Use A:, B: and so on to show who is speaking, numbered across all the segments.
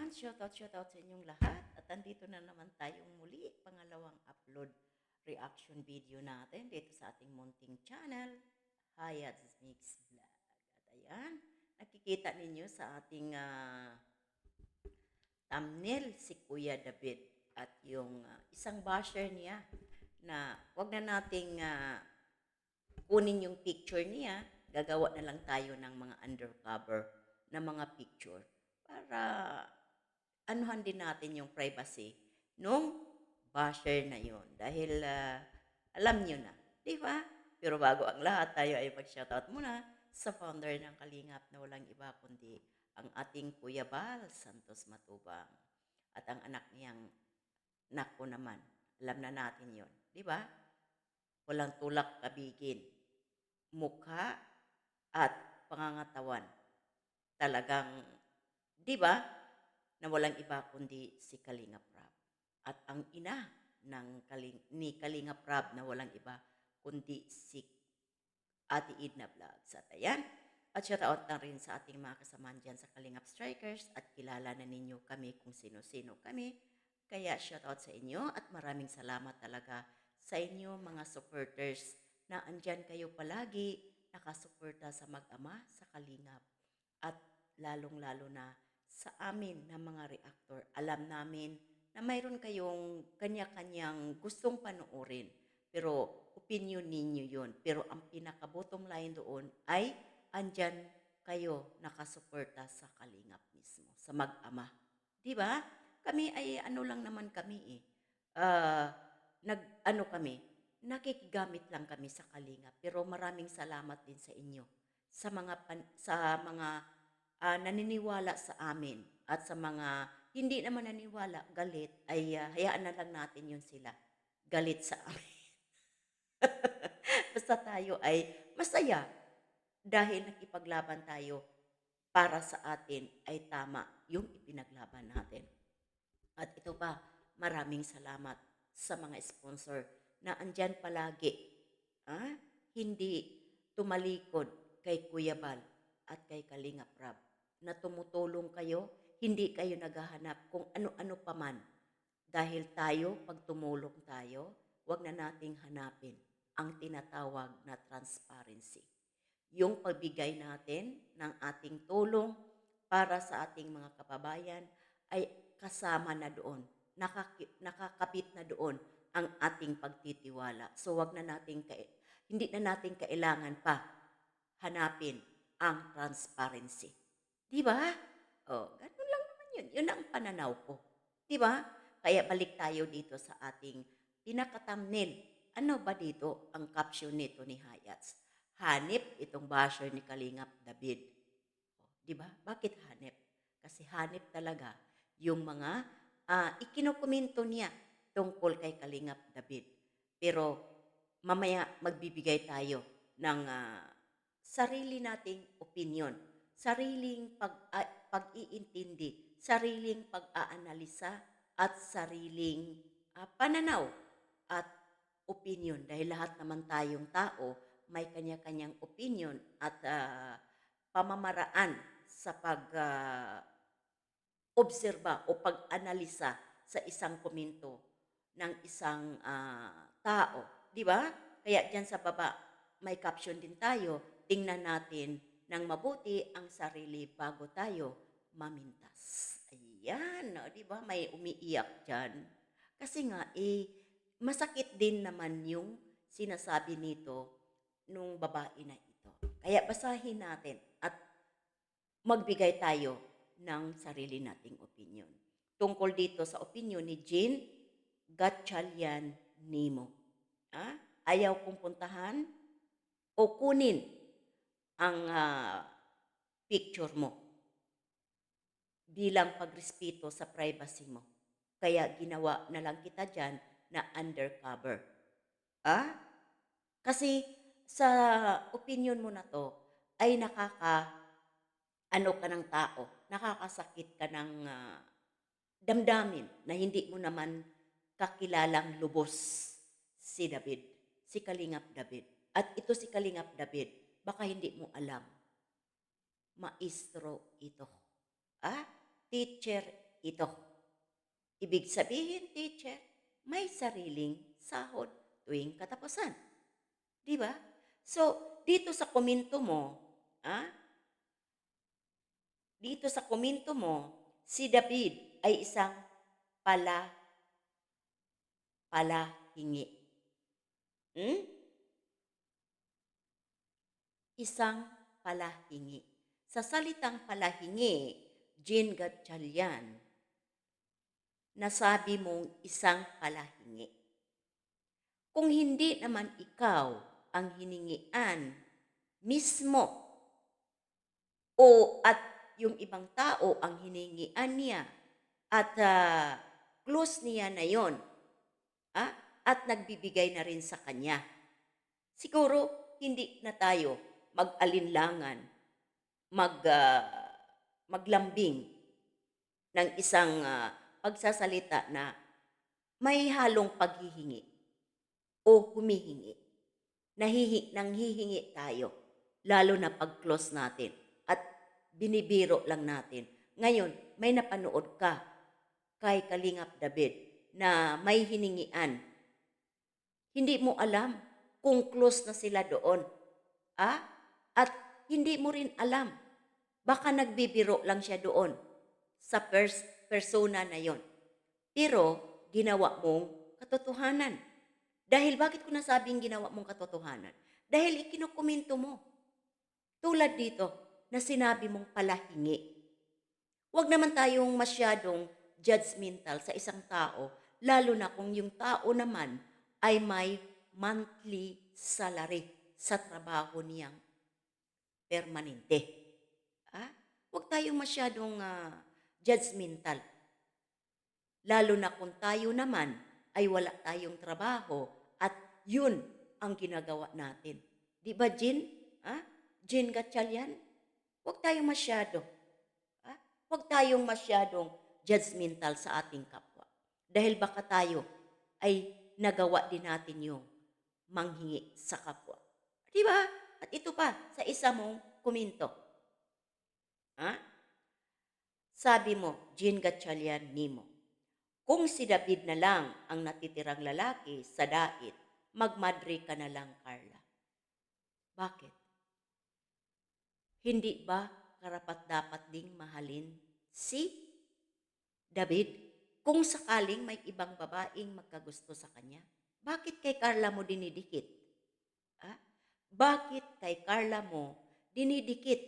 A: Ayan, shoutout sa inyong lahat. At andito na naman tayong muli, pangalawang upload reaction video natin dito sa ating munting channel, Hayat's Mix Vlog. At ayan, nakikita ninyo sa ating thumbnail si Kuya David at yung isang basher niya na wag na nating kunin yung picture niya, gagawa na lang tayo ng mga undercover na mga picture para anuhan din natin yung privacy nung basher na yon dahil alam nyo na, di ba? Pero bago ang lahat, tayo ay mag-shoutout muna sa founder ng Kalingap na walang iba kundi ang ating Kuya Bal Santos Matubang at ang anak niyang Nako naman. Alam na natin yon, di ba? Walang tulak kabigin, mukha at pangangatawan. Talagang, di ba, na walang iba kundi si Kalinga Prab. At ang ina ni Kalinga Prab na walang iba kundi si Ate Edna Vlogs. At ayan, at shoutout na rin sa ating mga kasamahan dyan sa Kalingap Strikers at kilala na ninyo kami kung sino-sino kami. Kaya shoutout sa inyo at maraming salamat talaga sa inyo mga supporters na andyan kayo palagi nakasuporta sa mag-ama sa Kalingap. At lalong-lalo na sa amin na mga reactor, alam namin na mayroon kayong kanya-kanyang gustong panoorin. Pero opinion ninyo yun. Pero ang pinaka-bottom line doon ay andyan kayo nakasuporta sa Kalingap mismo, sa mag-ama. Di ba? Kami ay ano lang naman kami eh. Nag-ano kami, nakikigamit lang kami sa Kalingap. Pero maraming salamat din sa inyo sa mga naniniwala sa amin at sa mga hindi naman naniwala, galit, ay hayaan na lang natin yun sila. Galit sa amin. Basta tayo ay masaya dahil nakipaglaban tayo para sa atin ay tama yung ipinaglaban natin. At ito pa, maraming salamat sa mga sponsor na andyan palagi. Ah? Hindi tumalikod kay Kuya Bal at kay Kalinga Prab na tumutulong kayo, hindi kayo naghahanap kung ano-ano pa man. Dahil tayo, pag tumulong tayo, wag na nating hanapin ang tinatawag na transparency. Yung pagbigay natin ng ating tulong para sa ating mga kababayan ay kasama na doon, nakakapit na doon ang ating pagtitiwala. So wag na nating hindi na natin kailangan pa hanapin ang transparency. Di ba? Oh, ganun lang naman yun. Yun ang pananaw ko. Di ba? Kaya balik tayo dito sa ating pinaka-thumbnail. Ano ba dito ang caption nito ni Hayats? Hanip itong basher ni Kalingap David. Oh, di ba? Bakit hanip? Kasi hanip talaga yung mga ikinukomento niya tungkol kay Kalingap David. Pero mamaya magbibigay tayo ng sarili nating opinion, sariling pag-iintindi, sariling pag-aanalisa at sariling pananaw at opinion. Dahil lahat naman tayong tao may kanya-kanyang opinion at pamamaraan sa obserba o pag-analisa sa isang komento ng isang tao. Di ba? Kaya dyan sa baba, may caption din tayo, tingnan natin ng mabuti ang sarili bago tayo mamintas. Ayan, no? Di ba? May umiiyak dyan. Kasi nga, masakit din naman yung sinasabi nito nung babae na ito. Kaya basahin natin at magbigay tayo ng sarili nating opinion. Tungkol dito sa opinion ni Jean Gatchalian Nemo. Ayaw kong puntahan o kunin ang picture mo bilang pagrespeto sa privacy mo. Kaya ginawa na lang kita dyan na undercover. Kasi sa opinion mo na to ay ano ka ng tao, nakakasakit ka ng damdamin na hindi mo naman kakilalang lubos si David, si Kalingap David. At ito si Kalingap David, baka hindi mo alam, maestro ito. Teacher ito. Ibig sabihin, teacher, may sariling sahod tuwing katapusan. Di ba? So, dito sa komento mo, ah, dito sa komento mo, si David ay isang pala, palahingi. Hmm? Isang palahingi. Sa salitang palahingi, Jean Gatchalian, nasabi mong isang palahingi. Kung hindi naman ikaw ang hiningian mismo o at yung ibang tao ang hiningian niya at close niya na yon, ah, at nagbibigay na rin sa kanya, siguro hindi na tayo mag-alinlangan, maglambing ng isang pagsasalita na may halong paghihingi o humihingi. Nanghihingi tayo, lalo na pag close natin at binibiro lang natin. Ngayon, may napanood ka kay Kalingap David na may hiningian. Hindi mo alam kung close na sila doon. At hindi mo rin alam. Baka nagbibiro lang siya doon sa persona na yon. Pero ginawa mong katotohanan. Dahil bakit ko nasabing ginawa mong katotohanan? Dahil ikinukomento mo. Tulad dito na sinabi mong palahingi. Huwag naman tayong masyadong judgmental sa isang tao, lalo na kung yung tao naman ay may monthly salary sa trabaho niyang permanente. Huwag tayong masyadong judgmental. Lalo na kung tayo naman ay wala tayong trabaho at yun ang ginagawa natin. Di ba, Jean? Jean Gatchalian? Huwag tayong masyado. Huwag tayong masyadong judgmental sa ating kapwa. Dahil baka tayo ay nagawa din natin yung manghingi sa kapwa. Di ba? At ito pa, sa isa mong komento. Sabi mo, Jean Gatchalian Nimo, kung si David na lang ang natitirang lalaki sa dait, magmadre ka na lang, Carla. Bakit? Hindi ba karapat-dapat ding mahalin si David kung sakaling may ibang babaeng magkagusto sa kanya? Bakit kay Carla mo dinidikit? Bakit kay Carla mo dinidikit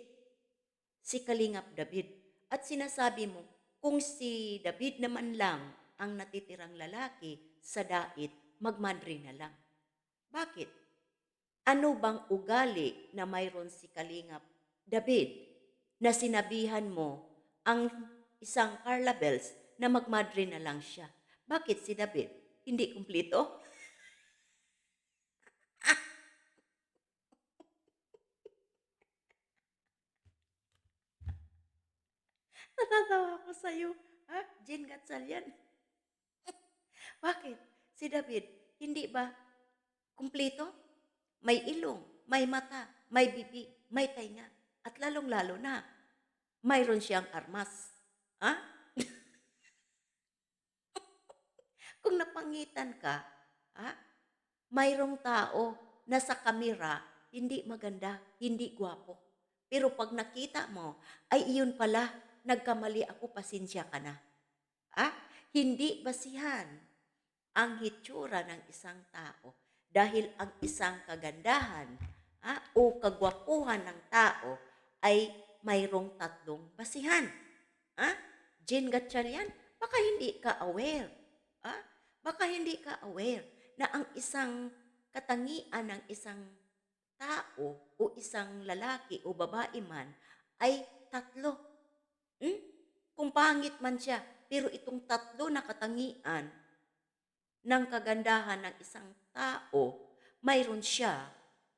A: si Kalingap David? At sinasabi mo, kung si David naman lang ang natitirang lalaki sa dait, magmadre na lang. Bakit? Ano bang ugali na mayroon si Kalingap David na sinabihan mo ang isang Carla Bells na magmadre na lang siya? Bakit si David? Hindi kumplito? Natatawa ako sa'yo. Jean Gatchalian? Bakit? Si David, hindi ba kumplito? May ilong, may mata, may bibig, may tainga. At lalong-lalo na, mayroon siyang armas. Kung napangitan ka, mayroong tao na sa kamera, hindi maganda, hindi gwapo. Pero pag nakita mo, ay iyon pala, nagkamali ako, pasensya ka na. Hindi basihan ang hitsura ng isang tao dahil ang isang kagandahan o kagwapuhan ng tao ay mayroong tatlong basihan. Jean Gatchalian, baka hindi ka aware. Baka hindi ka aware na ang isang katangian ng isang tao o isang lalaki o babae man ay tatlo. Kung pangit man siya, pero itong tatlo na katangian ng kagandahan ng isang tao, mayroon siya.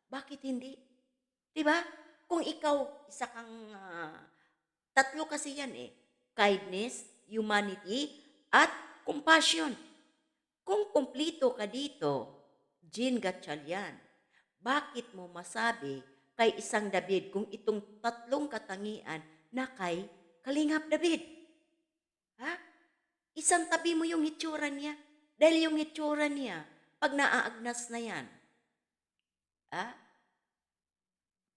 A: Bakit hindi? Diba? Kung ikaw, isa kang, tatlo kasi yan kindness, humanity, at compassion. Kung kumplito ka dito, Jean Gatchalian, bakit mo masabi kay isang David kung itong tatlong katangian na kay Kalingap David? isang tabi mo yung hitsura niya. Dahil yung hitsura niya, pag naaagnas na yan, ah,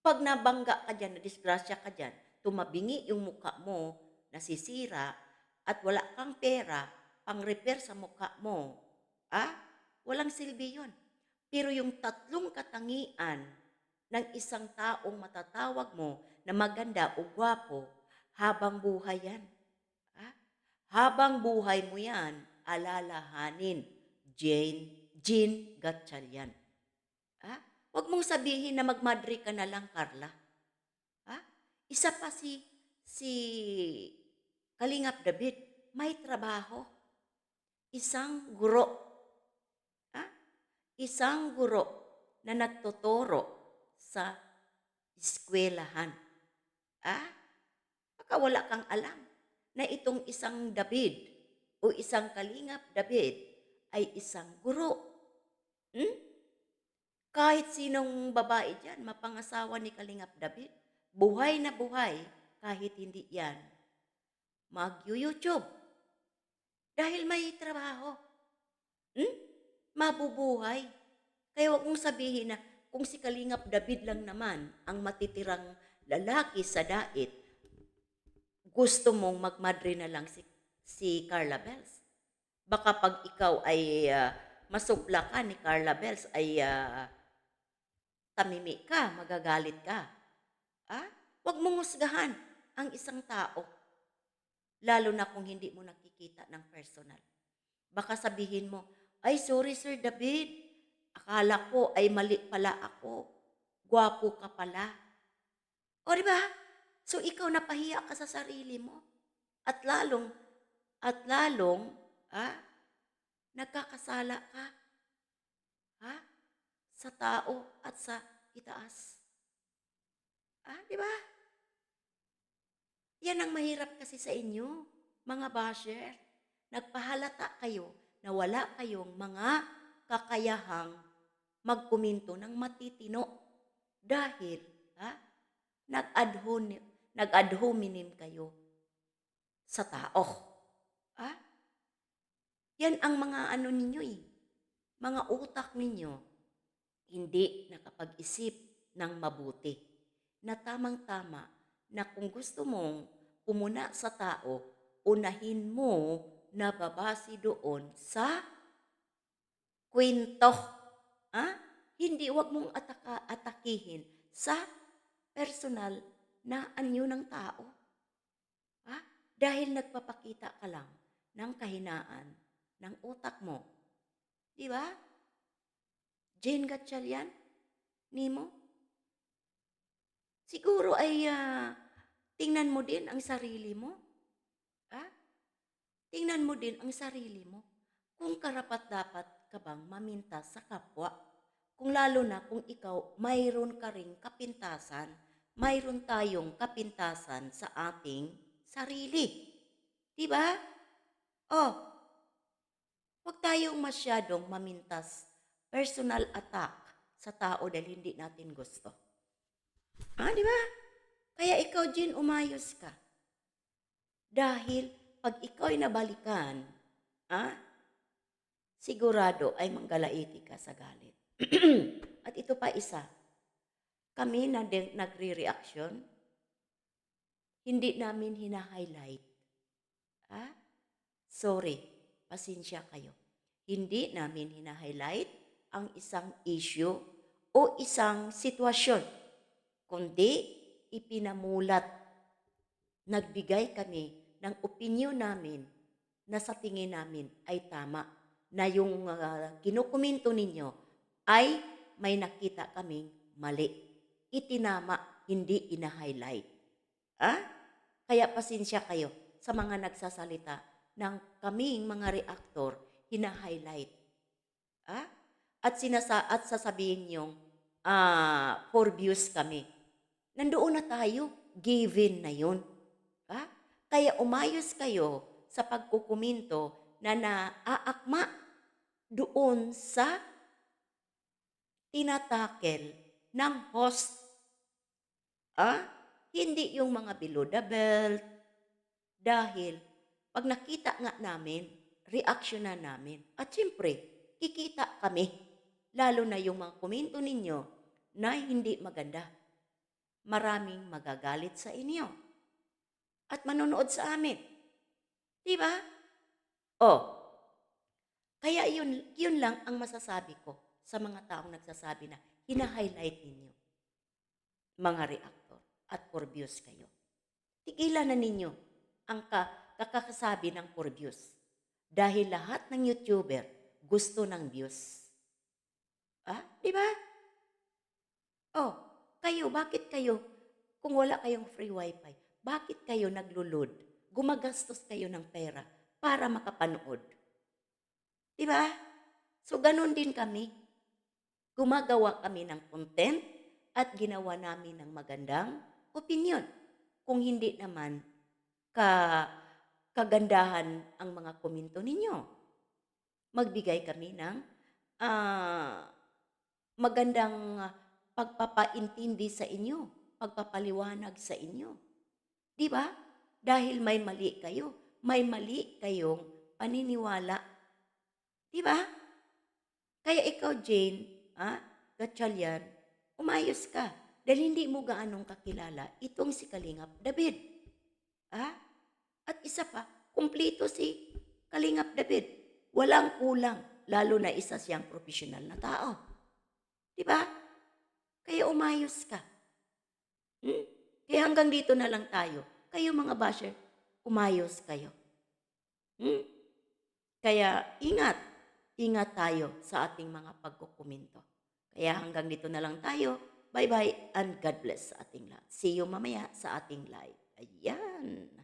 A: pag nabangga ka dyan, nadisgrasya ka dyan, tumabingi yung mukha mo, nasisira, at wala kang pera, pang-repair sa mukha mo, ah, walang silbi yun. Pero yung tatlong katangian ng isang taong matatawag mo na maganda o gwapo, habang buhay yan. Ah, habang buhay mo yan, alalahanin, Jean Gatchalian. Ah, huwag mong sabihin na magmadre ka na lang, Carla. Ah, isa pa si Kalingap David, may trabaho. Isang guro. Ah, isang guro na nagtuturo sa eskwelahan. Ah, baka wala kang alam na itong isang David o isang Kalingap David ay isang guro. Hmm? Kahit sinong babae dyan, mapangasawa ni Kalingap David, buhay na buhay kahit hindi yan mag-YouTube. Dahil may trabaho. Hmm? Mabubuhay. Kaya huwag mong sabihin na kung si Kalingap David lang naman ang matitirang lalaki sa dait, gusto mong magmadre na lang si Carla Bells. Baka pag ikaw ay masupla ka ni Carla Bells ay tamimi ka, magagalit ka. Ah? Huwag mong husgahan ang isang tao, lalo na kung hindi mo nakikita ng personal. Baka sabihin mo, ay sorry Sir David, akala ko ay mali pala ako. Gwapo ka pala. O diba? So ikaw napahiya ka sa sarili mo. At lalong, ah, nagkakasala ka. Ha? Sa tao at sa itaas. Ah, di ba? Yan ang mahirap kasi sa inyo, mga basher. Nagpahalata kayo na wala kayong mga kakayahang magkuminto ng matitino dahil nag-ad hominem kayo sa tao. Ah? Yan ang mga ano ninyo mga utak ninyo hindi nakapag-isip ng mabuti na tamang-tama na kung gusto mong pumuna sa tao, unahin mo na babase doon sa kwento. Hindi, wag mong atakihin sa personal na anyo ng tao. Dahil nagpapakita ka lang ng kahinaan ng utak mo. Di ba? Jane Gatchalian, Nimo? Siguro ay tingnan mo din ang sarili mo. Tingnan mo din ang sarili mo. Kung karapat-dapat ka bang maminta sa kapwa. Kung lalo na kung ikaw mayroon ka ring kapintasan, mayroon tayong kapintasan sa ating sarili. Diba? Huwag tayong masyadong mamintas personal attack sa tao dahil hindi natin gusto. Di ba? Kaya ikaw, Jean, umayos ka. Dahil pag ikaw ay nabalikan, sigurado ay manggalaiti ka sa galit. At ito pa isa, kami na nagre-reaction, hindi namin hina-highlight. Sorry, pasensya kayo. Hindi namin hina-highlight ang isang issue o isang sitwasyon, kundi ipinamulat. Nagbigay kami ng opinyon namin na sa tingin namin ay tama, na yung kinukomento ninyo ay may nakita kaming mali. Itinama, hindi ina-highlight. Kaya pasensya kayo sa mga nagsasalita ng kaming mga reaktor, hina-highlight. At sasabihin niyong for views kami. Nandoon na tayo, given na yun. Kaya umayos kayo sa pagkukuminto na naaakma doon sa tinatakel ng host. Hindi yung mga below the belt. Dahil pag nakita nga namin reaksyonan namin. At siyempre, kikita kami. Lalo na yung mga komento ninyo na hindi maganda. Maraming magagalit sa inyo at manonood sa amin. Di ba? Oh, kaya yun lang ang masasabi ko sa mga taong nagsasabi na hina-highlight ninyo, mga reaktor, at for views kayo. Tigilan na ninyo ang kakakasabi ng for views. Dahil lahat ng YouTuber gusto ng views. Di ba? Oh, kayo, bakit kayo, kung wala kayong free wifi, bakit kayo naglulod? Gumagastos kayo ng pera para makapanood. Di ba? So, ganun din kami. Gumagawa kami ng content at ginawa namin ng magandang opinion. Kung hindi naman kagandahan ang mga komento ninyo, magbigay kami ng magandang pagpapaintindi sa inyo, pagpapaliwanag sa inyo. Di ba? Dahil may mali kayo. May mali kayong paniniwala. Di ba? Kaya ikaw, Jane, Gatchalian, umayos ka. Dahil hindi mo gaanong kakilala itong si Kalingap David. At isa pa, kumplito si Kalingap David. Walang kulang, lalo na isa siyang profesional na tao. Di ba? Kaya umayos ka. Kaya hanggang dito na lang tayo. Kayo mga basher, umayos kayo. Kaya ingat tayo sa ating mga pagkukomento. Kaya hanggang dito na lang tayo. Bye-bye and God bless sa ating lahat. See you mamaya sa ating live. Ayan.